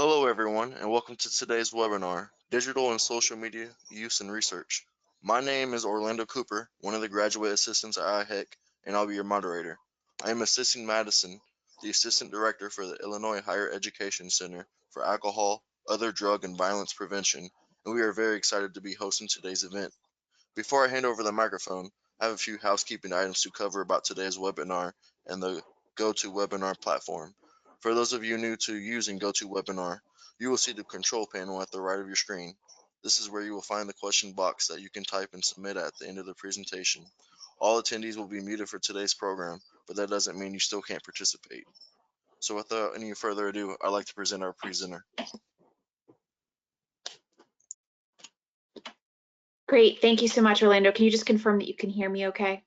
Hello, everyone, and welcome to today's webinar, Digital and Social Media Use and Research. My name is Orlando Cooper, one of the graduate assistants at IHEC, and I'll be your moderator. I am assisting Madison, the Assistant Director for the Illinois Higher Education Center for Alcohol, Other Drug, and Violence Prevention, and we are very excited to be hosting today's event. Before I hand over the microphone, I have a few housekeeping items to cover about today's webinar and the GoToWebinar platform. For those of you new to using GoToWebinar, you will see the control panel at the right of your screen. This is where you will find the question box that you can type and submit at the end of the presentation. All attendees will be muted for today's program, but that doesn't mean you still can't participate. So without any further ado, I'd like to present our presenter. Great, thank you so much, Orlando. Can you just confirm that you can hear me okay?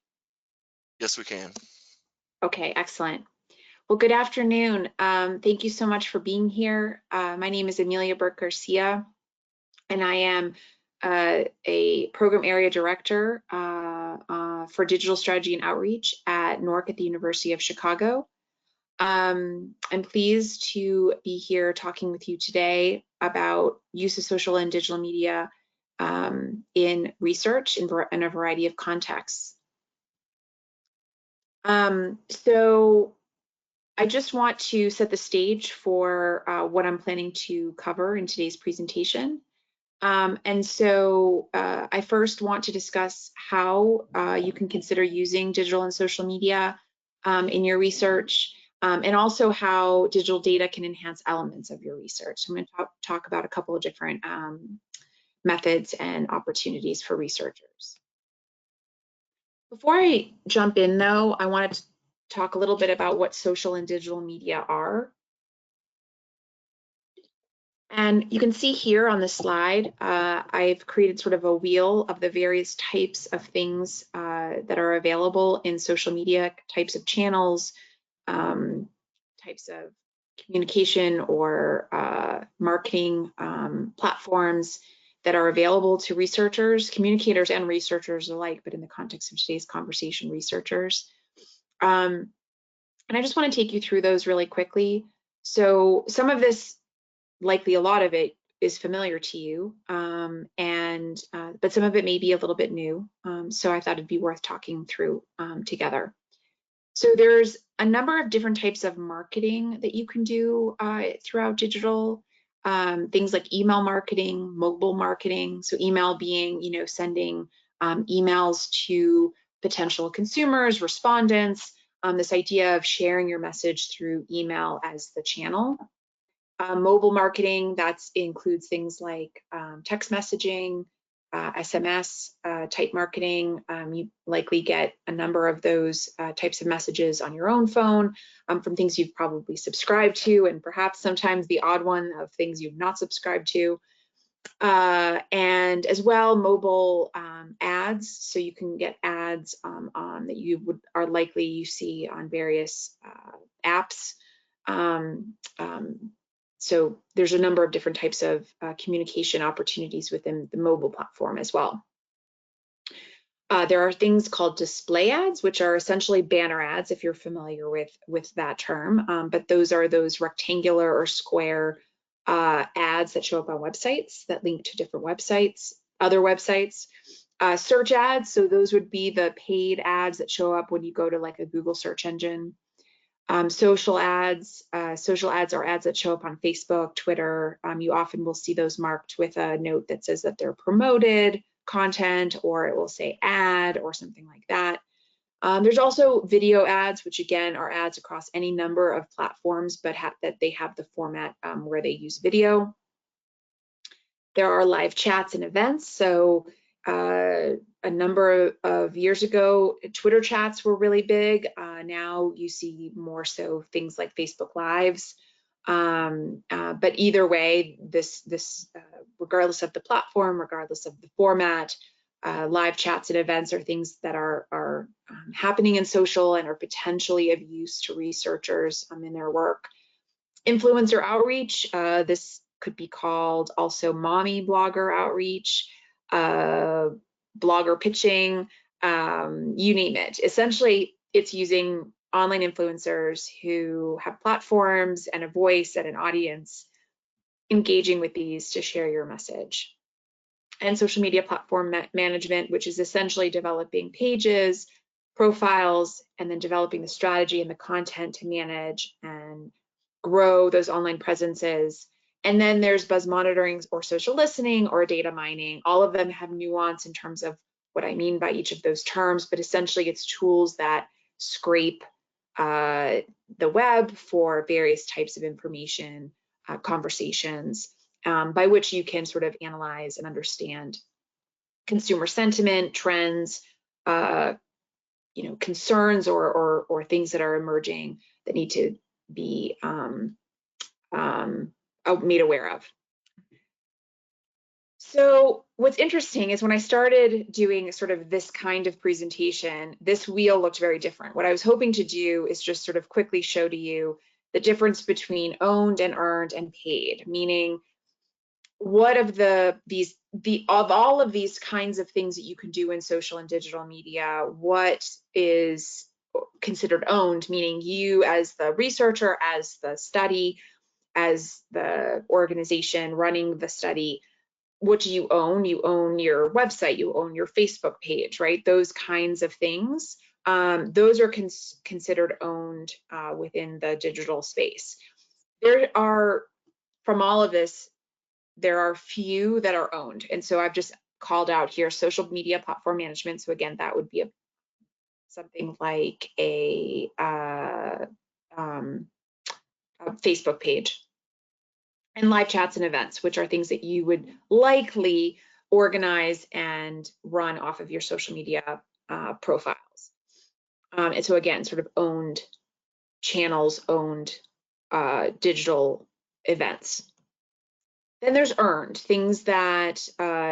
Yes, we can. Okay, excellent. Well, good afternoon. Thank you so much for being here. My name is Amelia Burke Garcia, and I am a program area director for digital strategy and outreach at NORC at the University of Chicago. I'm pleased to be here talking with you today about use of social and digital media in research in a variety of contexts. So I just want to set the stage for what I'm planning to cover in today's presentation. I first want to discuss how you can consider using digital and social media in your research, and also how digital data can enhance elements of your research. So I'm going to talk about a couple of different methods and opportunities for researchers. Before I jump in, though, I wanted to talk a little bit about what social and digital media are. And you can see here on the slide, I've created sort of a wheel of the various types of things that are available in social media, types of channels, types of communication or marketing platforms that are available to researchers, communicators, and researchers alike, but in the context of today's conversation, researchers. And I just want to take you through those really quickly. So some of this, likely a lot of it, is familiar to you, but some of it may be a little bit new. So I thought it'd be worth talking through together. So there's a number of different types of marketing that you can do throughout digital. Things like email marketing, mobile marketing. So email being, sending emails to potential consumers, respondents, this idea of sharing your message through email as the channel. Mobile marketing, that includes things like text messaging, SMS type marketing. You likely get a number of those types of messages on your own phone from things you've probably subscribed to, and perhaps sometimes the odd one of things you've not subscribed to. And as well, mobile ads. So you can get ads on that you see on various apps. So there's a number of different types of communication opportunities within the mobile platform as well. There are things called display ads, which are essentially banner ads, if you're familiar with that term. But those are those rectangular or square ads that show up on websites that link to different websites, other websites. Search ads, so those would be the paid ads that show up when you go to like a Google search engine. Social ads are ads that show up on Facebook, Twitter. You often will see those marked with a note that says that they're promoted content, or it will say ad or something like that. There's also video ads, which again are ads across any number of platforms, but that they have the format where they use video. There are live chats and events. So a number of years ago, Twitter chats were really big. Now you see more so things like Facebook Lives. But either way, regardless of the platform, regardless of the format, live chats and events are things that are happening in social and are potentially of use to researchers in their work. Influencer outreach, this could be called also mommy blogger outreach, blogger pitching, you name it. Essentially, it's using online influencers who have platforms and a voice and an audience engaging with these to share your message. And social media platform management, which is essentially developing pages, profiles, and then developing the strategy and the content to manage and grow those online presences. And then there's buzz monitoring or social listening or data mining. All of them have nuance in terms of what I mean by each of those terms, but essentially it's tools that scrape the web for various types of information, conversations, by which you can sort of analyze and understand consumer sentiment, trends, concerns or things that are emerging that need to be made aware of. So what's interesting is when I started doing sort of this kind of presentation, this wheel looked very different. What I was hoping to do is just sort of quickly show to you the difference between owned and earned and paid, meaning what of all of these kinds of things that you can do in social and digital media, what is considered owned, meaning you as the researcher, as the study, as the organization running the study, what do you own? You own your website, you own your Facebook page, right? Those kinds of things. Those are considered owned within the digital space. There are, from all of this, there are few that are owned. And so I've just called out here social media platform management. So again, that would be something like a Facebook page. And live chats and events, which are things that you would likely organize and run off of your social media profiles. And so again, sort of owned channels, owned digital events. Then there's earned, things that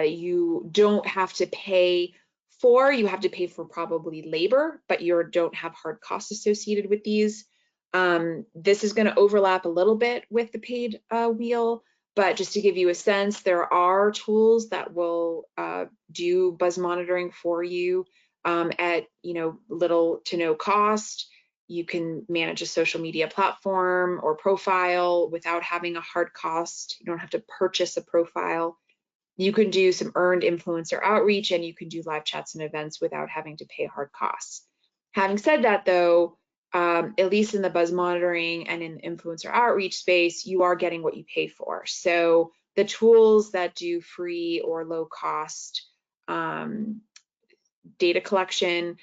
you don't have to pay for. You have to pay for probably labor, but you don't have hard costs associated with these. This is going to overlap a little bit with the paid wheel, but just to give you a sense, there are tools that will do buzz monitoring for you at little to no cost. You can manage a social media platform or profile without having a hard cost. You don't have to purchase a profile. You can do some earned influencer outreach, and you can do live chats and events without having to pay hard costs. Having said that, though, at least in the buzz monitoring and in influencer outreach space, you are getting what you pay for. So the tools that do free or low cost data collection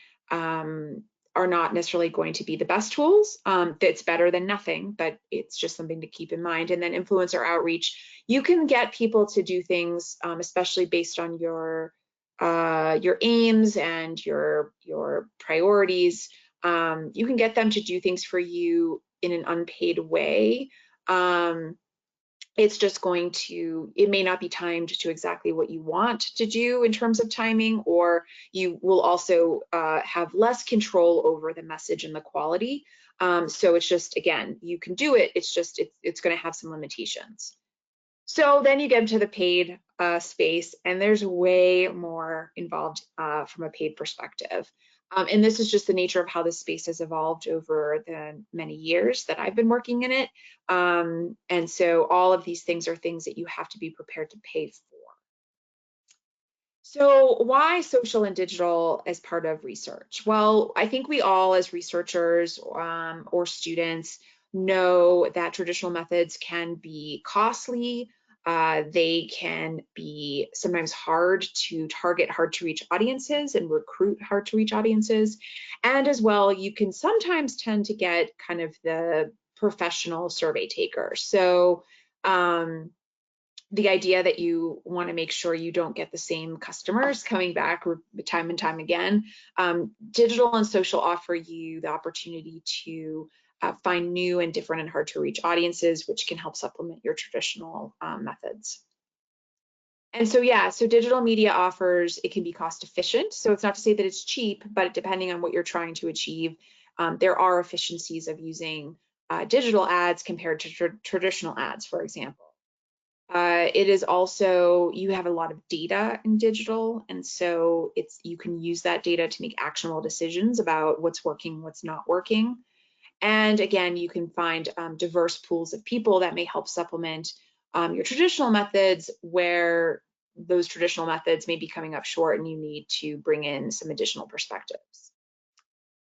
are not necessarily going to be the best tools. It's better than nothing, but it's just something to keep in mind. And then influencer outreach, you can get people to do things, especially based on your aims and your priorities. You can get them to do things for you in an unpaid way. It's just going to, it may not be timed to exactly what you want to do in terms of timing, or you will also have less control over the message and the quality. So it's just, again, you can do it, it's just, it's going to have some limitations. So then you get into the paid space, and there's way more involved from a paid perspective. And this is just the nature of how this space has evolved over the many years that I've been working in it. And so all of these things are things that you have to be prepared to pay for. So why social and digital as part of research? Well, I think we all as researchers or students know that traditional methods can be costly. They can be sometimes hard to target hard to reach audiences and recruit hard to reach audiences. And as well, you can sometimes tend to get kind of the professional survey taker. So the idea that you want to make sure you don't get the same customers coming back time and time again. Digital and social offer you the opportunity to find new and different and hard to reach audiences, which can help supplement your traditional methods. And so, yeah, so digital media offers, it can be cost efficient. So it's not to say that it's cheap, but depending on what you're trying to achieve, there are efficiencies of using digital ads compared to traditional ads, for example. It is also, you have a lot of data in digital, and so you can use that data to make actionable decisions about what's working, what's not working. And again, you can find diverse pools of people that may help supplement your traditional methods, where those traditional methods may be coming up short and you need to bring in some additional perspectives.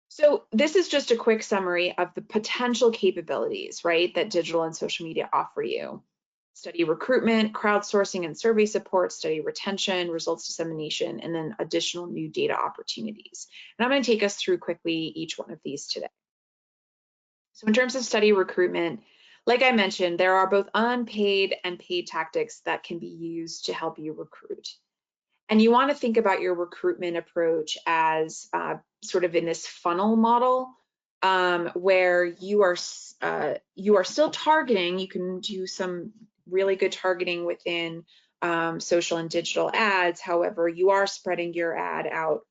So this is just a quick summary of the potential capabilities, right, that digital and social media offer you. Study recruitment, crowdsourcing and survey support, study retention, results dissemination, and then additional new data opportunities. And I'm going to take us through quickly each one of these today. So in terms of study recruitment, like I mentioned, there are both unpaid and paid tactics that can be used to help you recruit. And you want to think about your recruitment approach as sort of in this funnel model, where you are still targeting. You can do some really good targeting within social and digital ads. However, you are spreading your ad out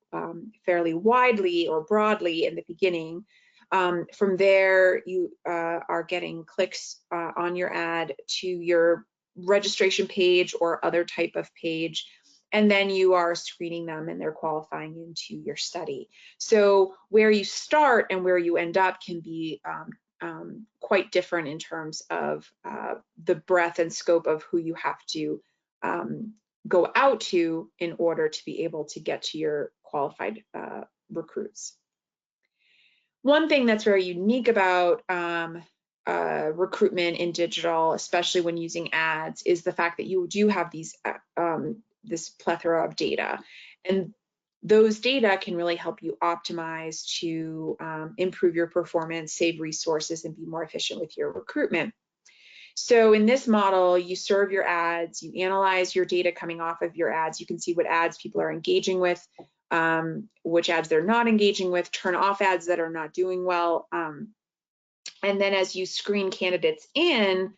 fairly widely or broadly in the beginning. From there, you are getting clicks on your ad to your registration page or other type of page, and then you are screening them and they're qualifying into your study. So where you start and where you end up can be quite different in terms of the breadth and scope of who you have to go out to in order to be able to get to your qualified recruits. One thing that's very unique about recruitment in digital, especially when using ads, is the fact that you do have these this plethora of data, and those data can really help you optimize to improve your performance, save resources, and be more efficient with your recruitment. So in this model, you serve your ads, you analyze your data coming off of your ads, you can see what ads people are engaging with, which ads they're not engaging with, turn off ads that are not doing well. And then as you screen candidates in,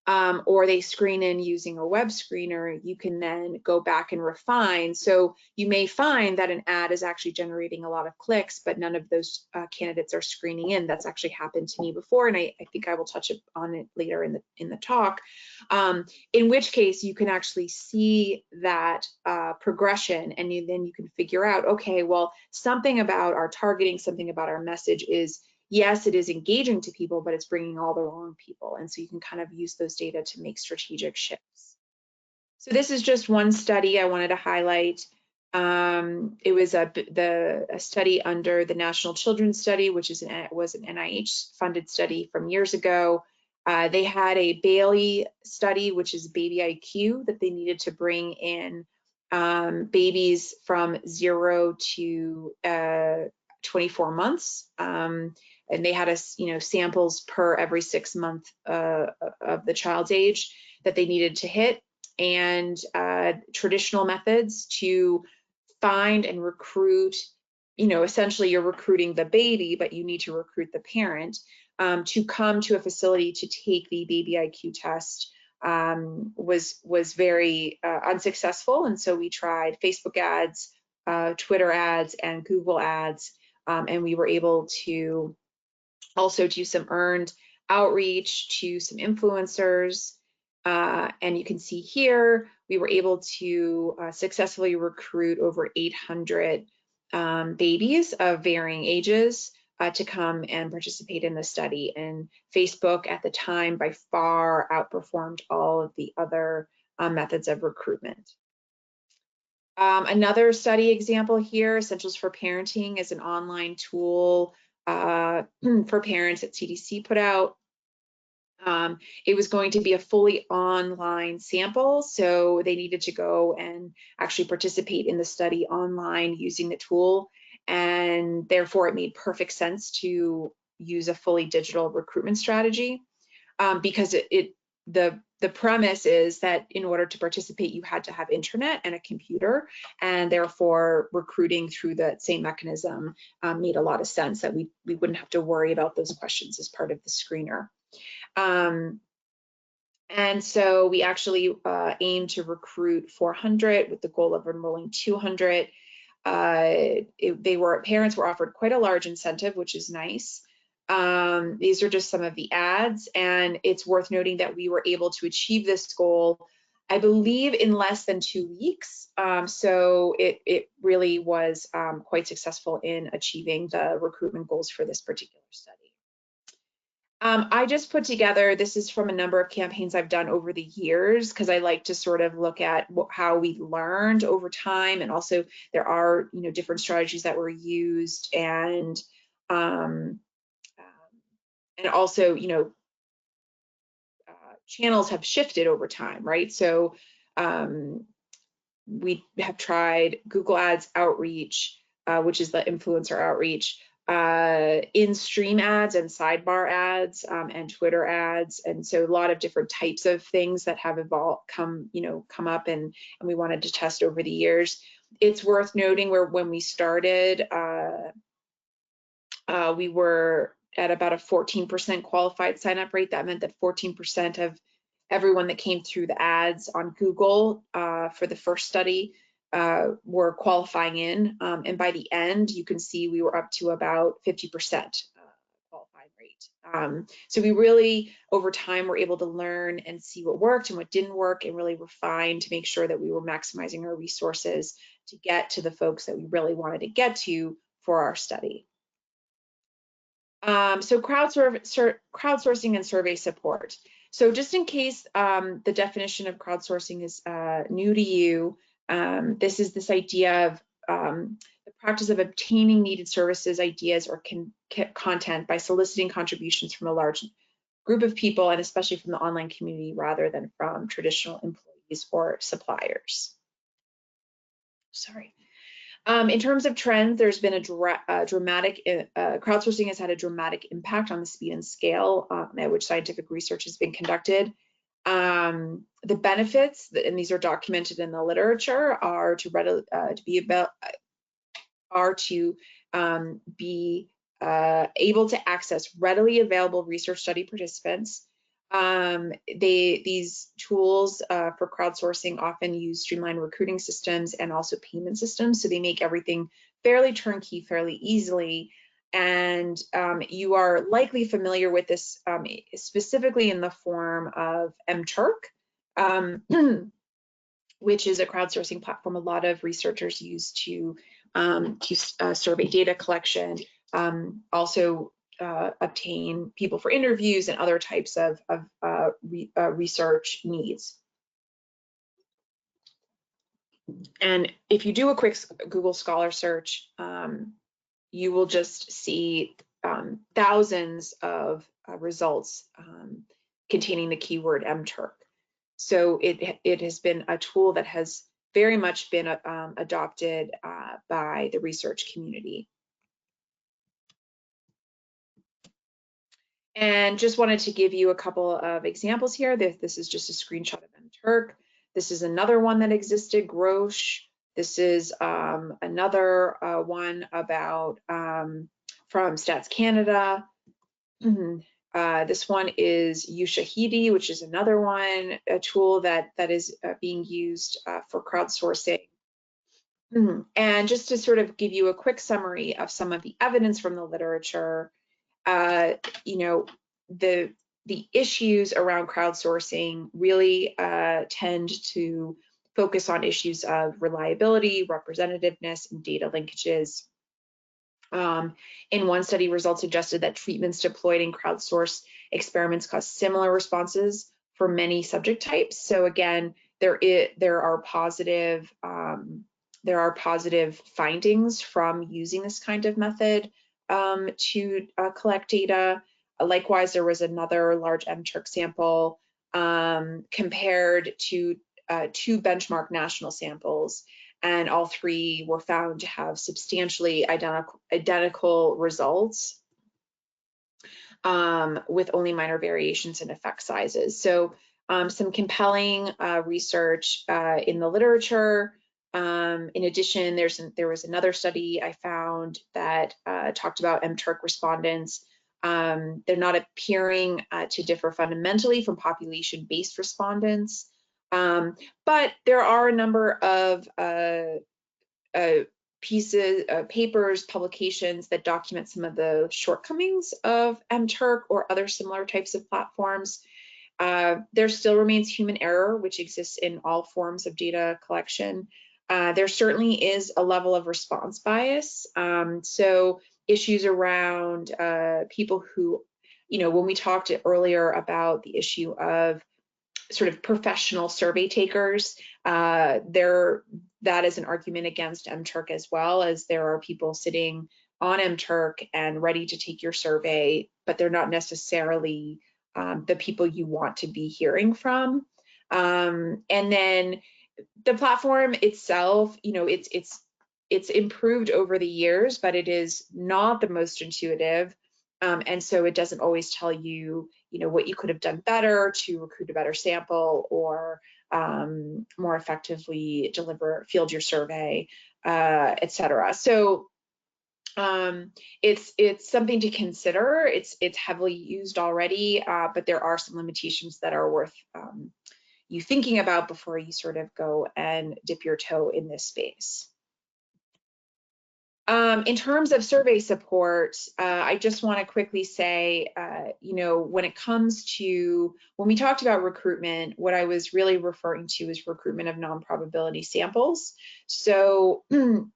or they screen in using a web screener, you can then go back and refine. So you may find that an ad is actually generating a lot of clicks, but none of those candidates are screening in. That's actually happened to me before, and I think I will touch on it later in the talk. In which case, you can actually see that progression, and then you can figure out, okay, well, something about our targeting, something about our message is, yes, it is engaging to people, but it's bringing all the wrong people. And so you can kind of use those data to make strategic shifts. So this is just one study I wanted to highlight. It was a study under the National Children's Study, which was an NIH-funded study from years ago. They had a Bailey study, which is baby IQ, that they needed to bring in babies from 0 to 24 months. And they had samples per every 6 months of the child's age that they needed to hit, and traditional methods to find and recruit. Essentially you're recruiting the baby, but you need to recruit the parent to come to a facility to take the baby IQ test. Was very unsuccessful, and so we tried Facebook ads, Twitter ads, and Google ads, and we were able to also do some earned outreach to some influencers. And you can see here, we were able to successfully recruit over 800 babies of varying ages to come and participate in the study. And Facebook at the time by far outperformed all of the other methods of recruitment. Another study example here, Essentials for Parenting, is an online tool for parents that CDC put out. It was going to be a fully online sample, so they needed to go and actually participate in the study online using the tool, and therefore it made perfect sense to use a fully digital recruitment strategy, because the premise is that in order to participate, you had to have internet and a computer, and therefore recruiting through that same mechanism made a lot of sense, that we wouldn't have to worry about those questions as part of the screener. And so we actually aimed to recruit 400 with the goal of enrolling 200. Parents were offered quite a large incentive, which is nice. These are just some of the ads, and it's worth noting that we were able to achieve this goal, I believe, in less than 2 weeks. So it really was quite successful in achieving the recruitment goals for this particular study. I just put together, this is from a number of campaigns I've done over the years, because I like to sort of look at how we learned over time, and also there are, you know, different strategies that were used, and also, you know, channels have shifted over time, right? So we have tried Google Ads outreach, which is the influencer outreach, in-stream ads and sidebar ads, and Twitter ads, and so a lot of different types of things that have come up, and we wanted to test over the years. It's worth noting when we started, we were at about a 14% qualified sign-up rate. That meant that 14% of everyone that came through the ads on Google for the first study were qualifying in. And by the end, you can see we were up to about 50% qualified rate. So we really, over time, were able to learn and see what worked and what didn't work, and really refine to make sure that we were maximizing our resources to get to the folks that we really wanted to get to for our study. So crowdsourcing and survey support. So just in case the definition of crowdsourcing is new to you, this is this idea of the practice of obtaining needed services, ideas, or content by soliciting contributions from a large group of people, and especially from the online community, rather than from traditional employees or suppliers. Sorry. In terms of trends, there's been a dramatic, crowdsourcing has had a dramatic impact on the speed and scale at which scientific research has been conducted. The benefits, and these are documented in the literature, are to be able to access readily available research study participants. These tools for crowdsourcing often use streamlined recruiting systems and also payment systems, so they make everything fairly turnkey, fairly easily. And you are likely familiar with this, specifically in the form of mTurk, which is a crowdsourcing platform a lot of researchers use to survey data collection, also obtain people for interviews and other types of research needs. And if you do a quick Google Scholar search, you will just see thousands of results containing the keyword mTurk. So it has been a tool that has very much been adopted by the research community. And just wanted to give you a couple of examples here. This is just a screenshot of mTurk. This is another one that existed, Grosh. This is another one about from Stats Canada. This one is Ushahidi, which is another one, a tool that is being used for crowdsourcing. And just to sort of give you a quick summary of some of the evidence from the literature, you know, the issues around crowdsourcing really tend to focus on issues of reliability, representativeness, and data linkages. In one study, results suggested that treatments deployed in crowdsourced experiments caused similar responses for many subject types. So again, there are positive findings from using this kind of method to collect data. Likewise, there was another large mTurk sample compared to 2 benchmark national samples, and all 3 were found to have substantially identical results with only minor variations in effect sizes. So some compelling research in the literature. In addition, there was another study I found that talked about mTurk respondents. They're not appearing to differ fundamentally from population-based respondents, but there are a number of papers, publications that document some of the shortcomings of mTurk or other similar types of platforms. There still remains human error, which exists in all forms of data collection. There certainly is a level of response bias. So issues around people who when we talked earlier about the issue of sort of professional survey takers, that is an argument against MTurk, as well, as there are people sitting on MTurk and ready to take your survey, but they're not necessarily the people you want to be hearing from. And then the platform itself, it's improved over the years, but it is not the most intuitive. And so it doesn't always tell you, what you could have done better to recruit a better sample, or more effectively field your survey, et cetera. So it's something to consider. It's heavily used already, but there are some limitations that are worth you thinking about before you sort of go and dip your toe in this space. In terms of survey support, I just want to quickly say, when it comes to, when we talked about recruitment, what I was really referring to is recruitment of non-probability samples. So when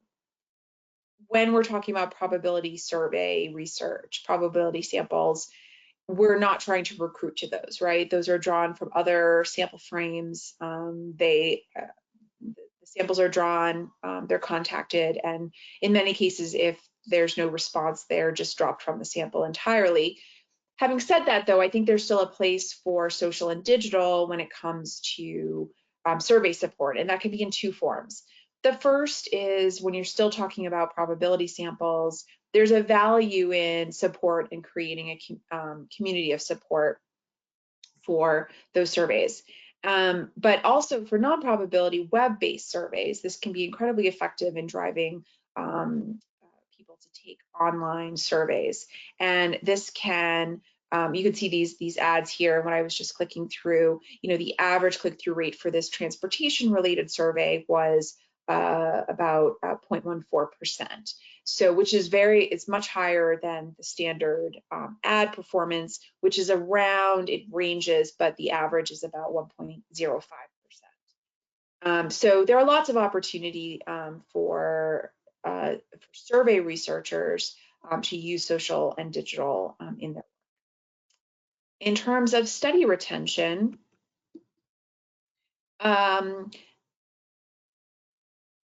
we're talking about probability survey research, probability samples, we're not trying to recruit to those, right? Those are drawn from other sample frames. The samples are drawn, they're contacted, and in many cases, if there's no response, they're just dropped from the sample entirely. Having said that, though, I think there's still a place for social and digital when it comes to survey support, and that can be in two forms. The first is when you're still talking about probability samples, there's a value in support and creating a community of support for those surveys. But also for non-probability web-based surveys, this can be incredibly effective in driving people to take online surveys. And this can, you can see these ads here when I was just clicking through, the average click-through rate for this transportation-related survey was about 0.14%. So, which is it's much higher than the standard ad performance, which is around, it ranges, but the average is about 1.05%. So there are lots of opportunity for survey researchers to use social and digital in their work. In terms of study retention,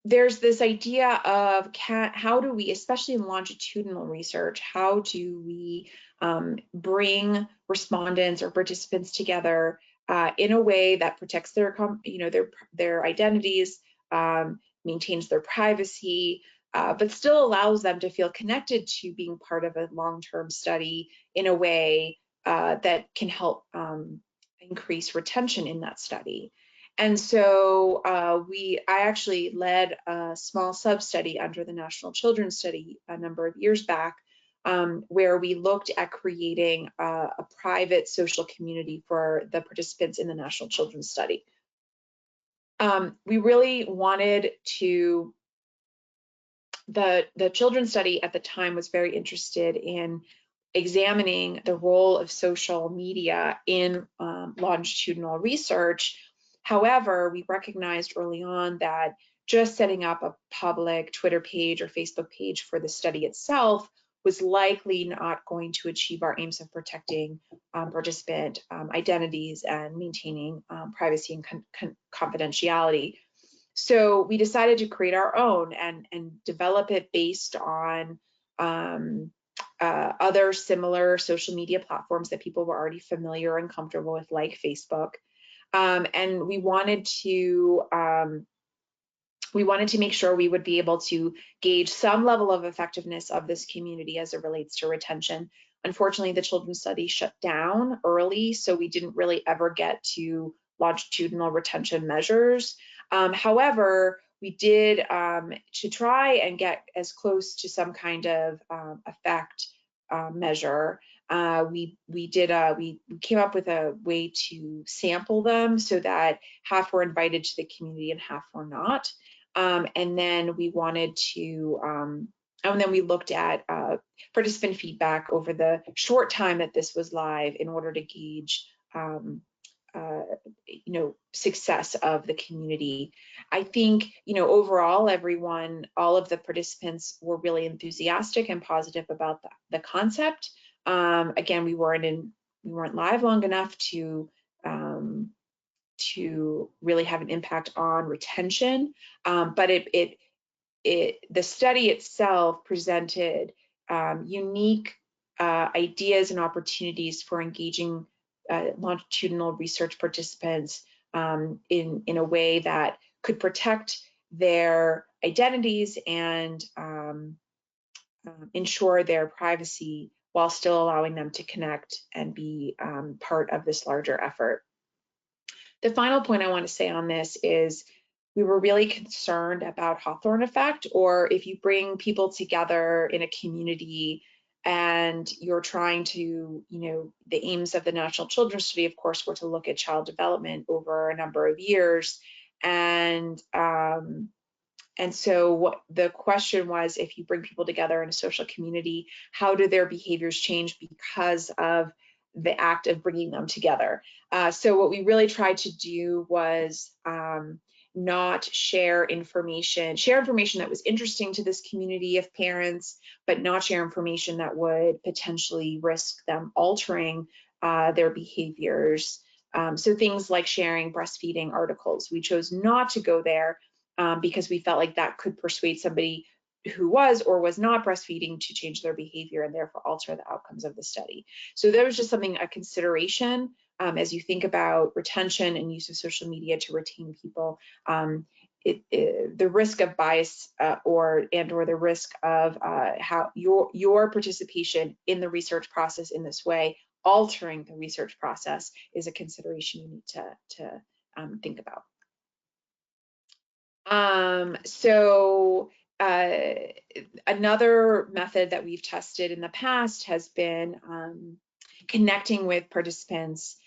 there's this idea of how do we, especially in longitudinal research, how do we bring respondents or participants together in a way that protects their identities, maintains their privacy, but still allows them to feel connected to being part of a long-term study in a way that can help increase retention in that study. And so I actually led a small sub-study under the National Children's Study a number of years back, where we looked at creating a private social community for the participants in the National Children's Study. We really wanted to, the Children's Study at the time was very interested in examining the role of social media in longitudinal research. However, we recognized early on that just setting up a public Twitter page or Facebook page for the study itself was likely not going to achieve our aims of protecting participant identities and maintaining privacy and confidentiality. So we decided to create our own and develop it based on other similar social media platforms that people were already familiar and comfortable with, like Facebook. And we wanted to make sure we would be able to gauge some level of effectiveness of this community as it relates to retention. Unfortunately, the Children's Study shut down early, so we didn't really ever get to longitudinal retention measures. However, we did, to try and get as close to some kind of effect measure, we came up with a way to sample them so that half were invited to the community and half were not. And then we wanted to, and then we looked at participant feedback over the short time that this was live in order to gauge success of the community. I think, overall, all of the participants were really enthusiastic and positive about the concept. Again, we weren't live long enough to really have an impact on retention, but the study itself presented unique ideas and opportunities for engaging longitudinal research participants in a way that could protect their identities and ensure their privacy while still allowing them to connect and be part of this larger effort. The final point I want to say on this is we were really concerned about Hawthorne effect, or if you bring people together in a community and you're trying to, the aims of the National Children's Study, of course, were to look at child development over a number of years. And so what the question was, if you bring people together in a social community, how do their behaviors change because of the act of bringing them together? So what we really tried to do was not share information that was interesting to this community of parents, but not share information that would potentially risk them altering their behaviors. So things like sharing breastfeeding articles, we chose not to go there because we felt like that could persuade somebody who was or was not breastfeeding to change their behavior and therefore alter the outcomes of the study. So there was just a consideration as you think about retention and use of social media to retain people. The risk of bias or the risk of how your participation in the research process in this way, altering the research process, is a consideration you need to think about. Another method that we've tested in the past has been connecting with participants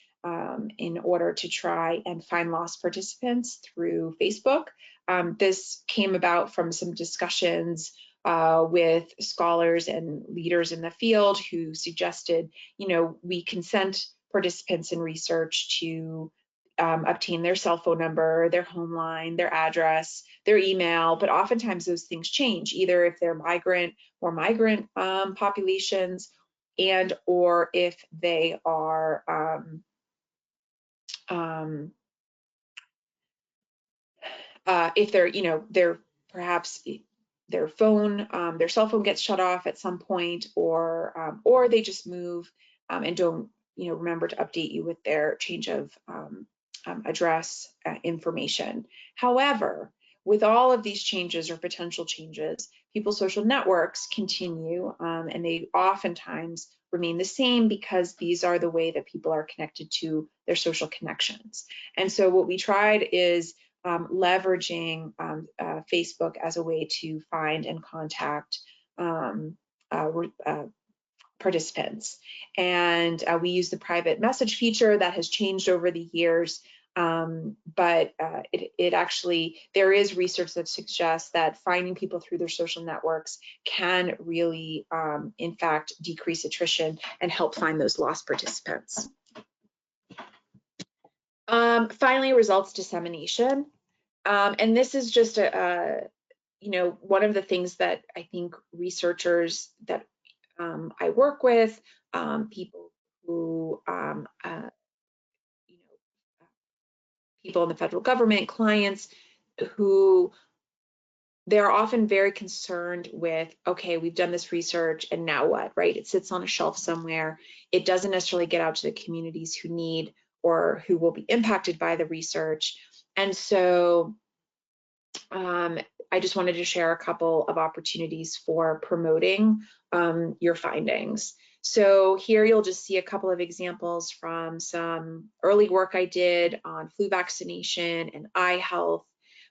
in order to try and find lost participants through Facebook. This came about from some discussions with scholars and leaders in the field who suggested, we consent participants in research to obtain their cell phone number, their home line, their address, their email, but oftentimes those things change, either if they're migrant populations, and or if they are if they're perhaps their cell phone gets shut off at some point, or they just move and don't remember to update you with their change of address information. However, with all of these changes or potential changes, people's social networks continue and they oftentimes remain the same because these are the way that people are connected to their social connections. And so what we tried is leveraging Facebook as a way to find and contact participants. And we use the private message feature that has changed over the years. But it actually, there is research that suggests that finding people through their social networks can really, in fact, decrease attrition and help find those lost participants. Finally, results dissemination. And this is just one of the things that I think researchers that I work with, people who people in the federal government, clients who they're often very concerned with, okay, we've done this research and now what, right? It sits on a shelf somewhere. It doesn't necessarily get out to the communities who need or who will be impacted by the research. And so I just wanted to share a couple of opportunities for promoting your findings. So here you'll just see a couple of examples from some early work I did on flu vaccination and eye health,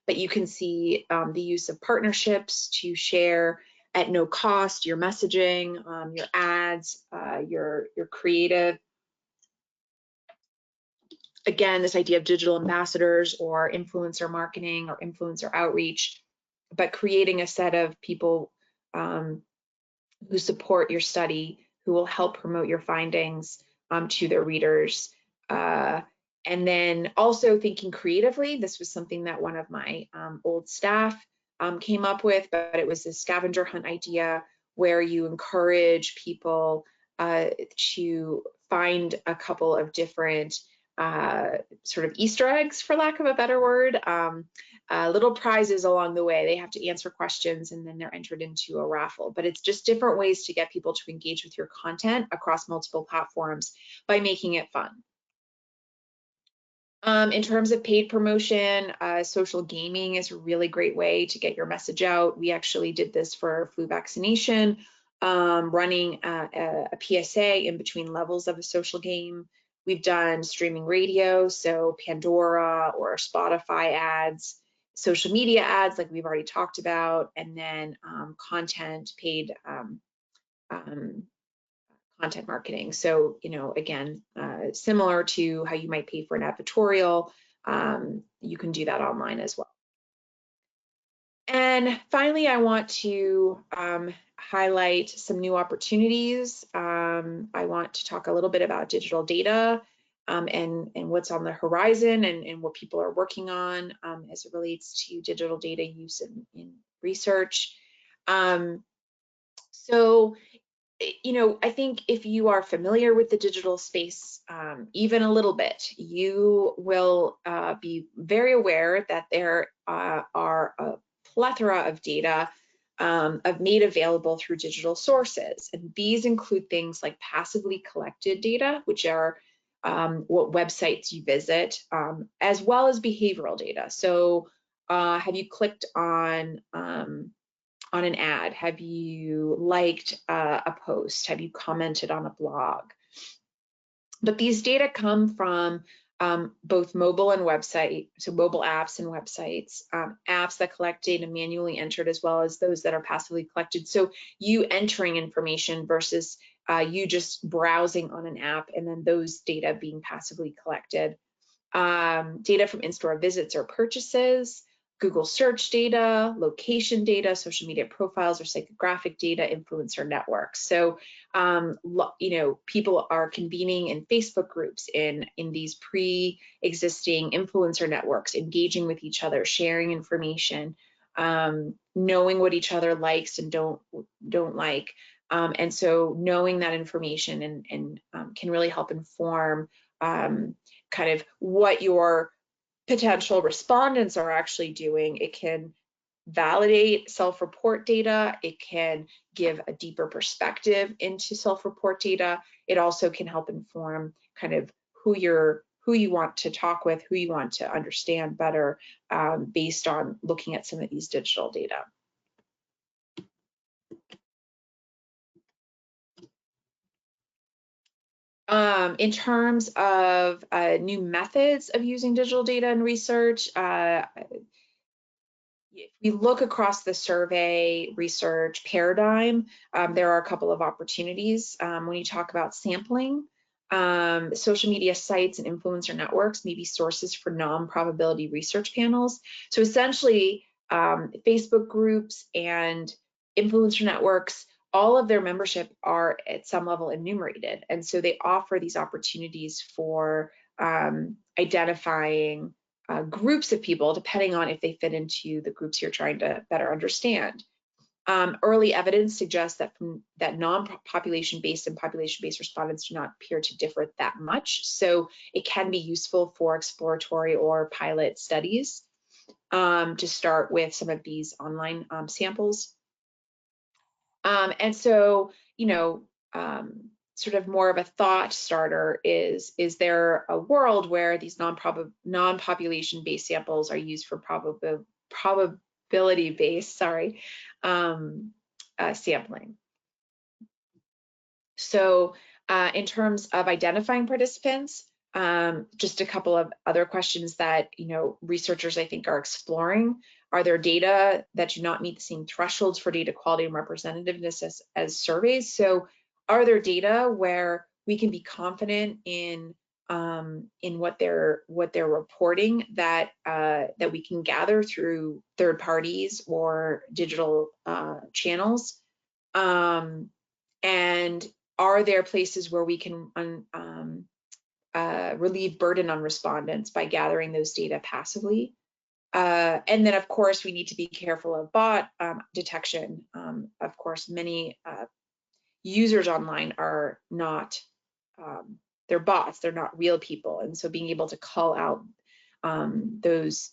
but you can see the use of partnerships to share at no cost your messaging, your ads, your creative. Again, this idea of digital ambassadors or influencer marketing or influencer outreach, but creating a set of people who support your study, who will help promote your findings to their readers. And then also thinking creatively. This was something that one of my old staff came up with, but it was a scavenger hunt idea where you encourage people to find a couple of different sort of Easter eggs, for lack of a better word, little prizes along the way. They have to answer questions and then they're entered into a raffle. But it's just different ways to get people to engage with your content across multiple platforms by making it fun. In terms of paid promotion, social gaming is a really great way to get your message out. We actually did this for flu vaccination, running a PSA in between levels of a social game. We've done streaming radio, so Pandora or Spotify ads, social media ads like we've already talked about, and then content paid content marketing. So, you know, again, similar to how you might pay for an advertorial, you can do that online as well. And finally, I want to highlight some new opportunities. I want to talk a little bit about digital data and what's on the horizon and what people are working on as it relates to digital data use in research. So, you know, I think if you are familiar with the digital space, even a little bit, you will be very aware that there are a plethora of data made available through digital sources. And these include things like passively collected data, which are what websites you visit, as well as behavioral data. So have you clicked on an ad? Have you liked a post? Have you commented on a blog? But these data come from both mobile and website, so mobile apps and websites, apps that collect data manually entered as well as those that are passively collected. So you entering information versus you just browsing on an app and then those data being passively collected. Data from in-store visits or purchases, Google search data, location data, social media profiles or psychographic data, influencer networks. So, you know, people are convening in Facebook groups, in these pre-existing influencer networks, engaging with each other, sharing information, knowing what each other likes and don't like. And so knowing that information and can really help inform kind of what your potential respondents are actually doing. It can validate self-report data. It can give a deeper perspective into self-report data. It also can help inform kind of who you want to talk with, who you want to understand better based on looking at some of these digital data. In terms of new methods of using digital data in research, if we look across the survey research paradigm, there are a couple of opportunities. When you talk about sampling, social media sites and influencer networks may be sources for non-probability research panels. So essentially, Facebook groups and influencer networks, all of their membership are at some level enumerated. And so they offer these opportunities for identifying groups of people, depending on if they fit into the groups you're trying to better understand. Early evidence suggests that non-population-based and population-based respondents do not appear to differ that much. So it can be useful for exploratory or pilot studies to start with some of these online samples. And so, you know, sort of more of a thought starter is there a world where these non-population based samples are used for probability based, sampling? So in terms of identifying participants, just a couple of other questions that, you know, researchers I think are exploring. Are there data that do not meet the same thresholds for data quality and representativeness as surveys? So are there data where we can be confident in what they're reporting that that we can gather through third parties or digital channels? And are there places where we can relieve burden on respondents by gathering those data passively? And then, of course, we need to be careful of bot detection. Of course, many users online are not, they're bots, they're not real people. And so being able to call out those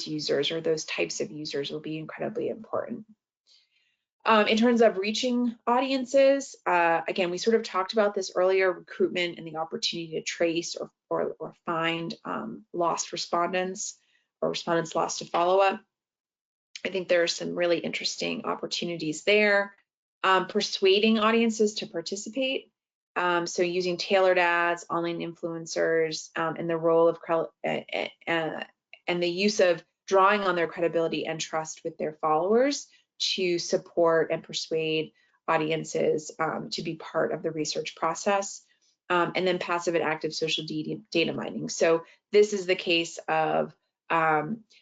users or those types of users will be incredibly important. In terms of reaching audiences, again, we sort of talked about this earlier, recruitment and the opportunity to trace or find lost respondents or respondents lost to follow-up. I think there are some really interesting opportunities there. Persuading audiences to participate. So using tailored ads, online influencers, and the role of and the use of drawing on their credibility and trust with their followers to support and persuade audiences to be part of the research process. And then passive and active social data mining. So this is the case of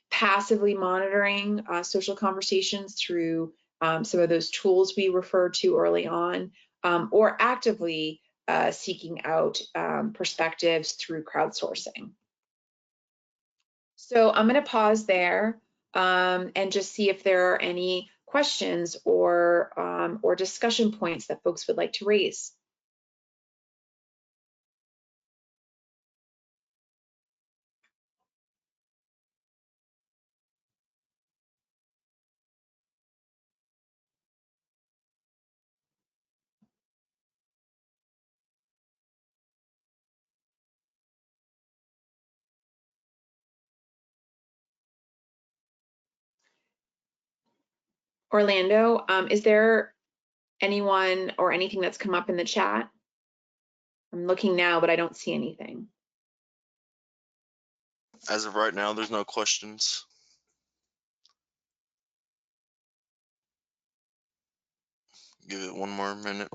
passively monitoring social conversations through some of those tools we referred to early on, or actively seeking out perspectives through crowdsourcing. So I'm going to pause there and just see if there are any questions or discussion points that folks would like to raise. Orlando, is there anyone or anything that's come up in the chat? I'm looking now, but I don't see anything. As of right now, there's no questions. Give it one more minute.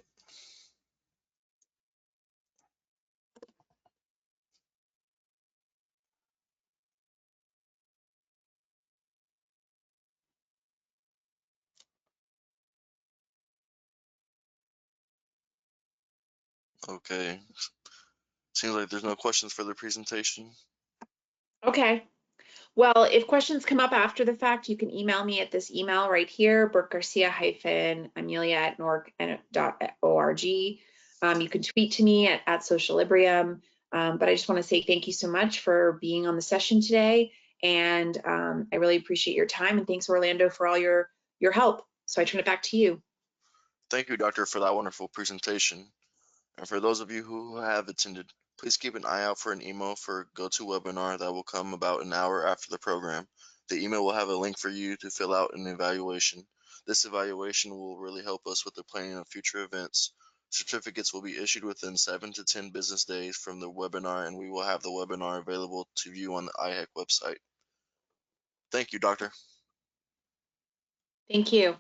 Okay. Seems like there's no questions for the presentation. Okay. Well, if questions come up after the fact, you can email me at this email right here, burkegarcia-amelia@norc.org. You can tweet to me at Socialibrium. But I just want to say thank you so much for being on the session today. And I really appreciate your time. And thanks, Orlando, for all your help. So I turn it back to you. Thank you, Doctor, for that wonderful presentation. And for those of you who have attended, please keep an eye out for an email for GoToWebinar that will come about an hour after the program. The email will have a link for you to fill out an evaluation. This evaluation will really help us with the planning of future events. Certificates will be issued within 7 to 10 business days from the webinar, and we will have the webinar available to view on the IHEC website. Thank you, Doctor. Thank you.